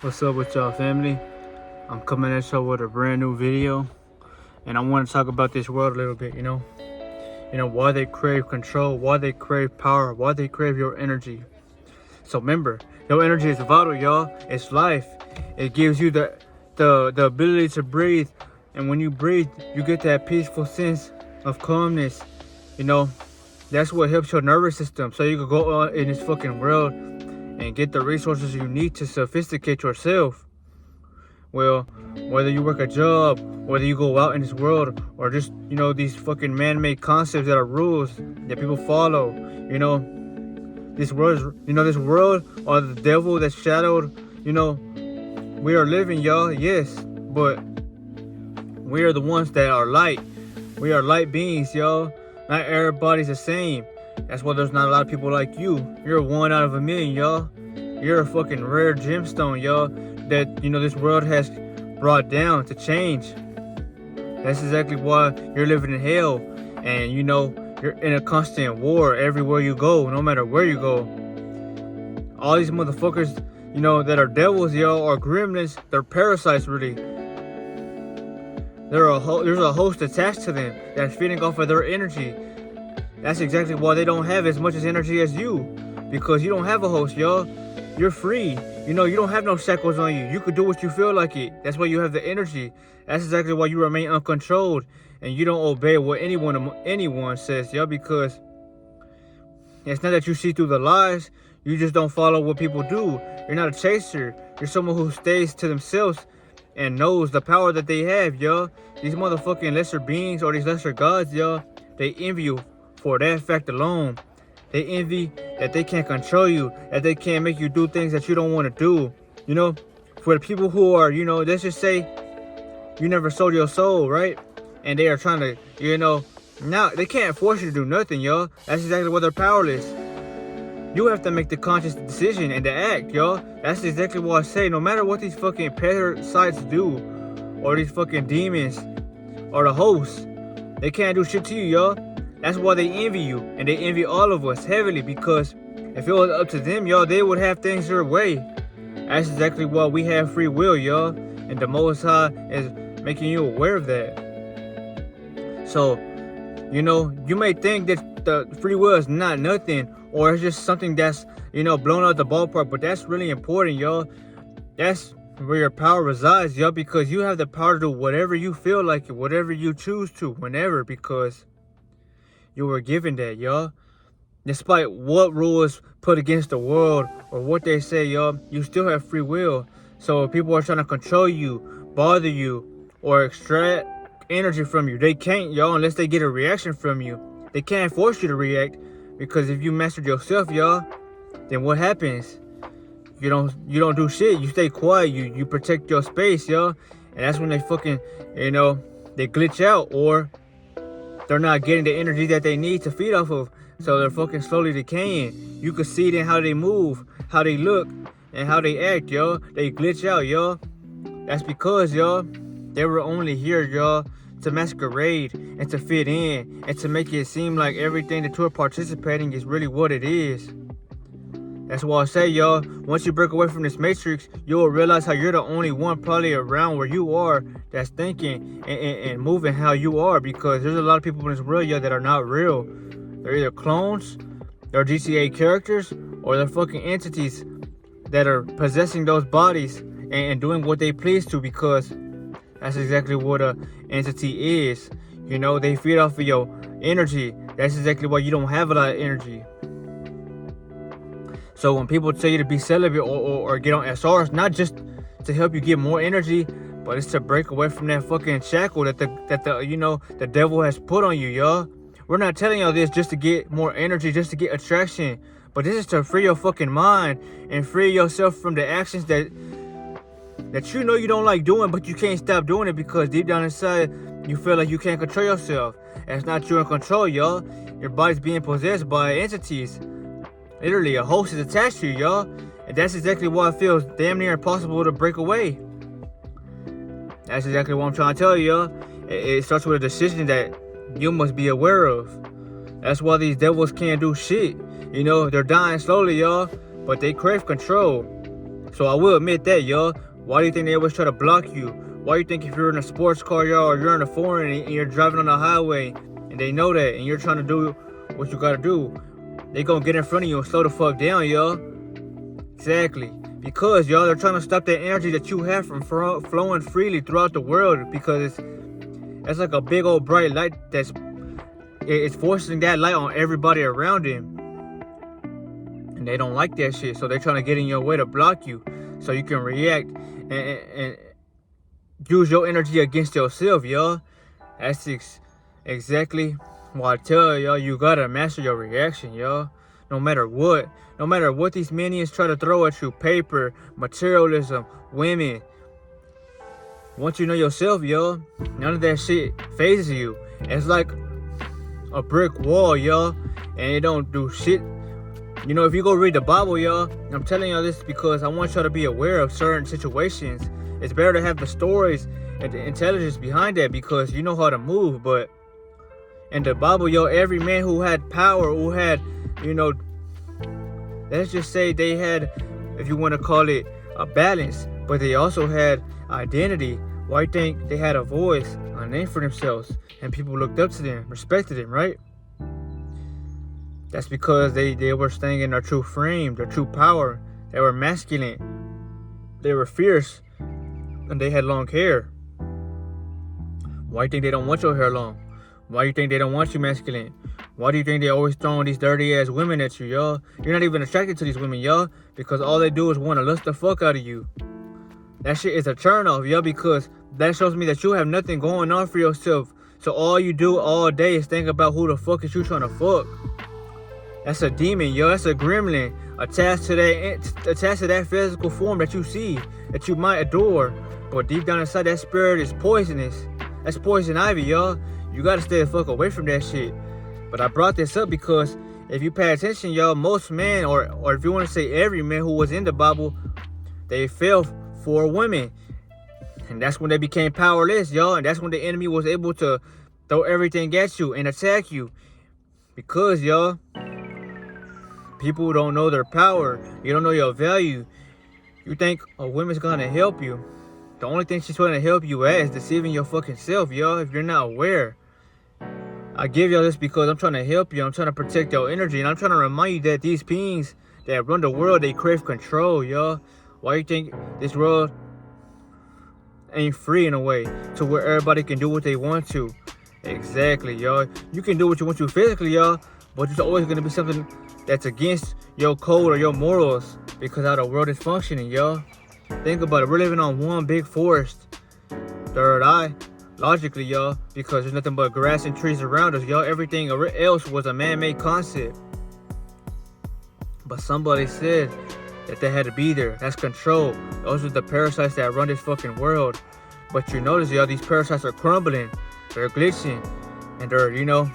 What's up with y'all, family? I'm coming at y'all with a brand new video, and I want to talk about this world a little bit. Why they crave control, why they crave power, why they crave your energy. So remember, your energy is vital, y'all. It's life. It gives you the ability to breathe, and when you breathe, you get that peaceful sense of calmness. That's what helps your nervous system, so you can go out in this fucking world and get the resources you need to sophisticate yourself. Well, whether you work a job, whether you go out in this world, or just, these fucking man-made concepts that are rules that people follow, this world or the devil that's shadowed, we are living, y'all, yes, but we are the ones that are light. We are light beings, y'all. Not everybody's the same. That's why there's not a lot of people like you. You're one out of a million, y'all. You're a fucking rare gemstone, y'all, that, this world has brought down to change. That's exactly why you're living in hell. And, you're in a constant war everywhere you go, no matter where you go. All these motherfuckers, that are devils, y'all, or gremlins, they're parasites, really. There's a host attached to them that's feeding off of their energy. That's exactly why they don't have as much as energy as you. Because you don't have a host, y'all. You're free. You don't have no shackles on you. You could do what you feel like it. That's why you have the energy. That's exactly why you remain uncontrolled. And you don't obey what anyone says, y'all. Because it's not that you see through the lies. You just don't follow what people do. You're not a chaser. You're someone who stays to themselves and knows the power that they have, y'all. These motherfucking lesser beings or these lesser gods, y'all, they envy you for that fact alone. They envy that they can't control you, that they can't make you do things that you don't want to do. For the people who are, let's just say you never sold your soul, right? And they are trying to, now they can't force you to do nothing, y'all. That's exactly why they're powerless. You have to make the conscious decision and to act, y'all. That's exactly what I say. No matter what these fucking parasites do, or these fucking demons, or the hosts, they can't do shit to you, y'all. That's why they envy you, and they envy all of us heavily, because if it was up to them, y'all, they would have things their way. That's exactly why we have free will, y'all, and the Most High is making you aware of that. So, you may think that the free will is not nothing, or it's just something that's, blown out the ballpark, but that's really important, y'all. That's where your power resides, y'all, because you have the power to do whatever you feel like, whatever you choose to, whenever, because you were given that, y'all. Despite what rules put against the world or what they say, y'all, you still have free will. So if people are trying to control you, bother you, or extract energy from you, they can't, y'all, unless they get a reaction from you. They can't force you to react, because if you mastered yourself, y'all, then what happens? You don't do shit. You stay quiet. You protect your space, y'all. And that's when they fucking, they glitch out, or they're not getting the energy that they need to feed off of. So they're fucking slowly decaying. You can see it in how they move, how they look, and how they act, y'all. They glitch out, y'all. That's because, y'all, they were only here, y'all, to masquerade and to fit in and to make it seem like everything that you're participating is really what it is. That's why I say, y'all, once you break away from this matrix, you'll realize how you're the only one probably around where you are that's thinking and moving how you are, because there's a lot of people in this world, y'all, that are not real. They're either clones, they're GTA characters, or they're fucking entities that are possessing those bodies and doing what they please to, because that's exactly what a entity is. They feed off of your energy. That's exactly why you don't have a lot of energy. So when people tell you to be celibate or get on SRs, not just to help you get more energy, but it's to break away from that fucking shackle that the devil has put on you, y'all. We're not telling y'all this just to get more energy, just to get attraction, but this is to free your fucking mind and free yourself from the actions that you don't like doing, but you can't stop doing it because deep down inside you feel like you can't control yourself. And it's not you in control, y'all. Your body's being possessed by entities. Literally, a host is attached to you, y'all. And that's exactly why it feels damn near impossible to break away. That's exactly what I'm trying to tell you, y'all. It starts with a decision that you must be aware of. That's why these devils can't do shit. They're dying slowly, y'all. But they crave control. So I will admit that, y'all. Why do you think they always try to block you? Why do you think if you're in a sports car, y'all, or you're in a foreign and you're driving on the highway and they know that and you're trying to do what you gotta do, they gonna get in front of you and slow the fuck down, y'all? Exactly. Because, y'all, they're trying to stop that energy that you have from flowing freely throughout the world, because it's like a big old bright light it's forcing that light on everybody around him. And they don't like that shit, so they're trying to get in your way to block you so you can react and use your energy against yourself, y'all. That's exactly why I tell y'all, you gotta master your reaction, y'all. No matter what these minions try to throw at you, paper, materialism, women. Once you know yourself, y'all, none of that shit phases you. It's like a brick wall, y'all, and it don't do shit. You know, if you go read the Bible, y'all, I'm telling y'all this because I want y'all to be aware of certain situations. It's better to have the stories and the intelligence behind that, because you know how to move. But in the Bible, y'all, every man who had power, who had, you know, let's just say they had, if you want to call it, a balance, but they also had identity. Why do you think they had a voice, a name for themselves, and people looked up to them, respected them, right? That's because they were staying in their true frame, their true power. They were masculine, they were fierce, and they had long hair. Why do you think they don't want your hair long? Why do you think they don't want you masculine? Why do you think they always throwing these dirty ass women at you, y'all? You're not even attracted to these women, y'all, because all they do is want to lust the fuck out of you. That shit is a turn off, y'all, because that shows me that you have nothing going on for yourself. So all you do all day is think about who the fuck is you trying to fuck. That's a demon, yo. That's a gremlin attached to that physical form that you see, that you might adore. But deep down inside, that spirit is poisonous. That's poison ivy, y'all. You gotta stay the fuck away from that shit. But I brought this up because if you pay attention, y'all, most men, or if you want to say every man who was in the Bible, they fell for women. And that's when they became powerless, y'all. And that's when the enemy was able to throw everything at you and attack you. Because, y'all, people don't know their power. You don't know your value. You think a woman's gonna help you. The only thing she's trying to help you at is deceiving your fucking self, y'all, if you're not aware. I give y'all this because I'm trying to help you. I'm trying to protect your energy. And I'm trying to remind you that these beings that run the world, they crave control, y'all. Why do you think this world ain't free in a way to where everybody can do what they want to? Exactly, y'all. You can do what you want to physically, y'all, but there's always going to be something that's against your code or your morals because how the world is functioning, y'all. Think about it. We're living on one big forest. Third eye. Logically, y'all, because there's nothing but grass and trees around us, y'all. Everything else was a man-made concept. But somebody said that they had to be there. That's control. Those are the parasites that run this fucking world. But you notice, y'all, these parasites are crumbling. They're glitching. And they're, you know,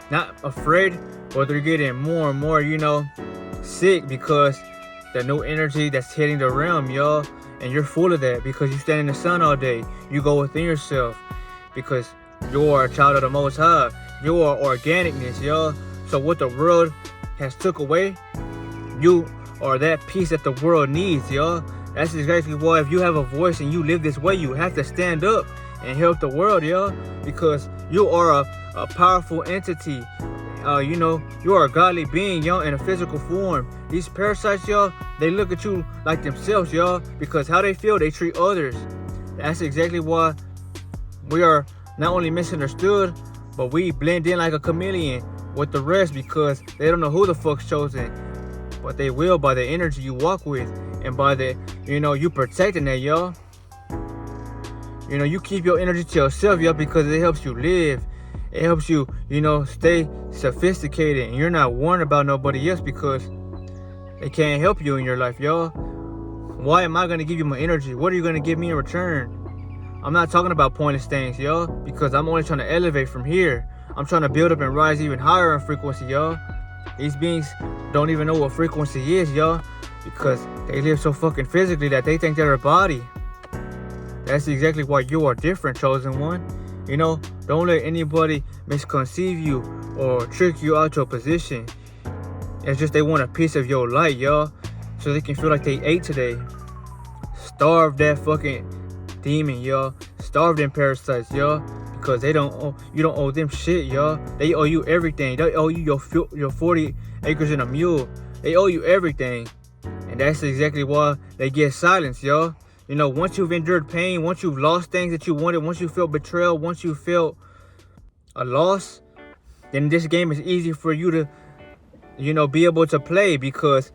not afraid, but they're getting more and more, you know, sick because the new energy that's hitting the realm, y'all. And you're full of that because you stand in the sun all day. You go within yourself because you are a child of the Most High. You are organicness, y'all. So what the world has took away, you are that piece that the world needs, y'all. That's exactly why if you have a voice and you live this way, you have to stand up and help the world, y'all. Because you are a powerful entity. You know, you are a godly being, y'all, in a physical form. These parasites, y'all, they look at you like themselves, y'all, because how they feel, they treat others. That's exactly why we are not only misunderstood, but we blend in like a chameleon with the rest because they don't know who the fuck's chosen. But they will by the energy you walk with and by the, you know, you protecting that, y'all. You know, you keep your energy to yourself, y'all, because it helps you live. It helps you, you know, stay sophisticated and you're not worried about nobody else because they can't help you in your life, y'all. Why am I going to give you my energy? What are you going to give me in return? I'm not talking about pointless things, y'all, because I'm only trying to elevate from here. I'm trying to build up and rise even higher in frequency, y'all. These beings don't even know what frequency is, y'all, because they live so fucking physically that they think they're a body. That's exactly why you are different, chosen one. You know, don't let anybody misconceive you or trick you out your position. It's just they want a piece of your light, y'all. so they can feel like they ate today. Starve that fucking demon, y'all. Starve them parasites, y'all. Because you don't owe them shit, y'all. They owe you everything. They owe you your 40 acres and a mule. They owe you everything. And that's exactly why they get silenced, y'all. You know, once you've endured pain, once you've lost things that you wanted, once you felt betrayal, once you felt a loss, then this game is easy for you to, you know, be able to play. Because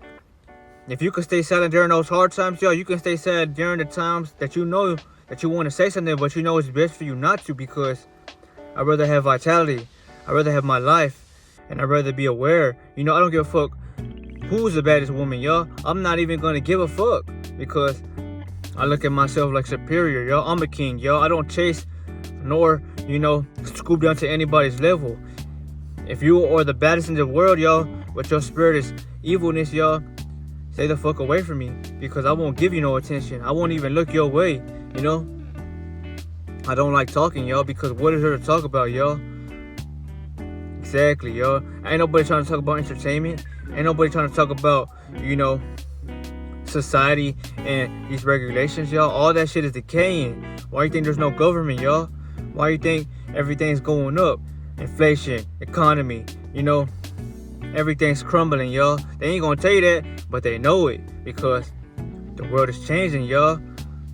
if you can stay silent during those hard times, y'all, you can stay silent during the times that you know that you want to say something, but you know it's best for you not to. Because I'd rather have vitality. I'd rather have my life. And I'd rather be aware. You know, I don't give a fuck who's the baddest woman, y'all. I'm not even going to give a fuck. Because I look at myself like superior, y'all. I'm a king, y'all. I don't chase nor, you know, scoop down to anybody's level. If you are the baddest in the world, y'all, but your spirit is evilness, y'all, stay the fuck away from me. Because I won't give you no attention. I won't even look your way, you know. I don't like talking, y'all, because what is there to talk about, y'all? Exactly, y'all. Ain't nobody trying to talk about entertainment. Ain't nobody trying to talk about, you know, society and these regulations, y'all. All that shit is decaying. Why you think there's no government, y'all? Why you think everything's going up? Inflation, economy, you know, everything's crumbling, y'all. They ain't gonna tell you that, but they know it. Because the world is changing, y'all.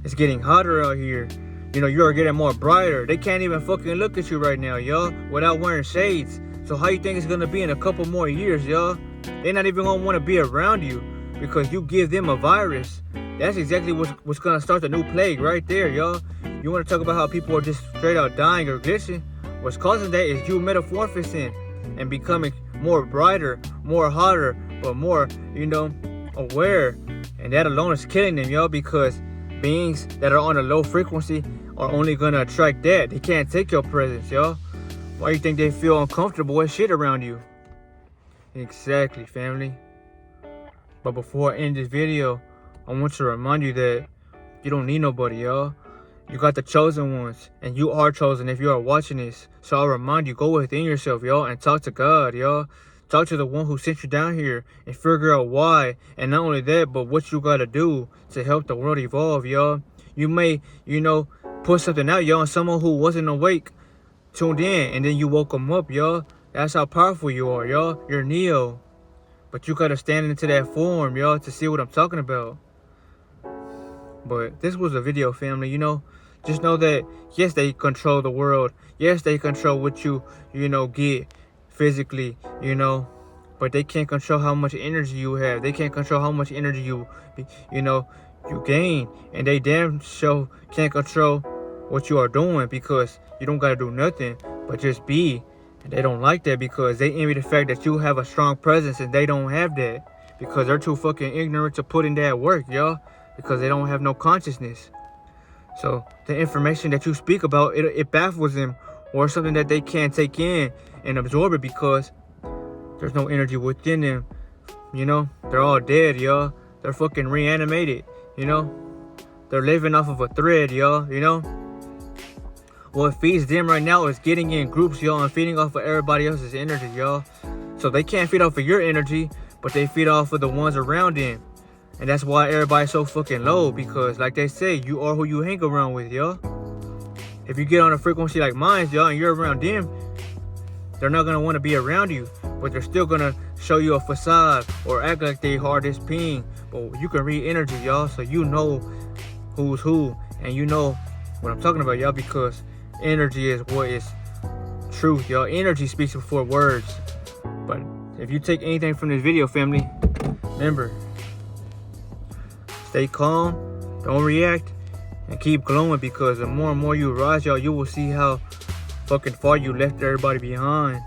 It's getting hotter out here. You know, you're getting more brighter. They can't even fucking look at you right now, y'all, without wearing shades. So how you think it's gonna be in a couple more years, y'all? They're not even gonna want to be around you because you give them a virus. That's exactly what's gonna start the new plague right there, y'all. You wanna talk about how people are just straight out dying or glitching? What's causing that is you metamorphosing and becoming more brighter, more hotter, but more, you know, aware. And that alone is killing them, y'all, because beings that are on a low frequency are only gonna attract that. They can't take your presence, y'all. Why you think they feel uncomfortable with shit around you? Exactly, family. But before I end this video, I want to remind you that you don't need nobody, y'all. You got the chosen ones, and you are chosen if you are watching this. So I'll remind you, go within yourself, y'all, and talk to God, y'all. Talk to the one who sent you down here and figure out why. And not only that, but what you gotta do to help the world evolve, y'all. You may, you know, put something out, y'all, and someone who wasn't awake tuned in, and then you woke them up, y'all. That's how powerful you are, y'all. You're Neo. But you gotta stand into that form, y'all, to see what I'm talking about. But this was a video, family, you know. Just know that, yes, they control the world. Yes, they control what you know, get physically, you know. But they can't control how much energy you have. They can't control how much energy you gain. And they damn sure can't control what you are doing, because you don't gotta do nothing but just be. And they don't like that because they envy the fact that you have a strong presence and they don't have that. Because they're too fucking ignorant to put in that work, y'all. Because they don't have no consciousness. So the information that you speak about, it baffles them, or something that they can't take in and absorb it because there's no energy within them. You know, they're all dead, y'all. They're fucking reanimated, you know. They're living off of a thread, y'all, you know. What feeds them right now is getting in groups, y'all, and feeding off of everybody else's energy, y'all. So they can't feed off of your energy, but they feed off of the ones around them. And that's why everybody's so fucking low, because like they say, you are who you hang around with, y'all. If you get on a frequency like mine, y'all, and you're around them, they're not gonna want to be around you, but they're still gonna show you a facade or act like they hard as ping. But you can read energy, y'all, so you know who's who, and you know what I'm talking about, y'all, because energy is what is truth, y'all. Energy speaks before words. But if you take anything from this video, family, remember, stay calm, don't react, and keep glowing, because the more and more you rise, y'all, you will see how fucking far you left everybody behind.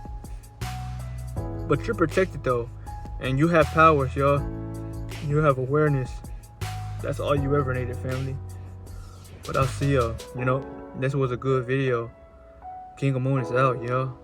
But you're protected though, and you have powers, y'all. You have awareness. That's all you ever needed, family. But I'll see y'all, you know. This was a good video. King of Moon is out, y'all.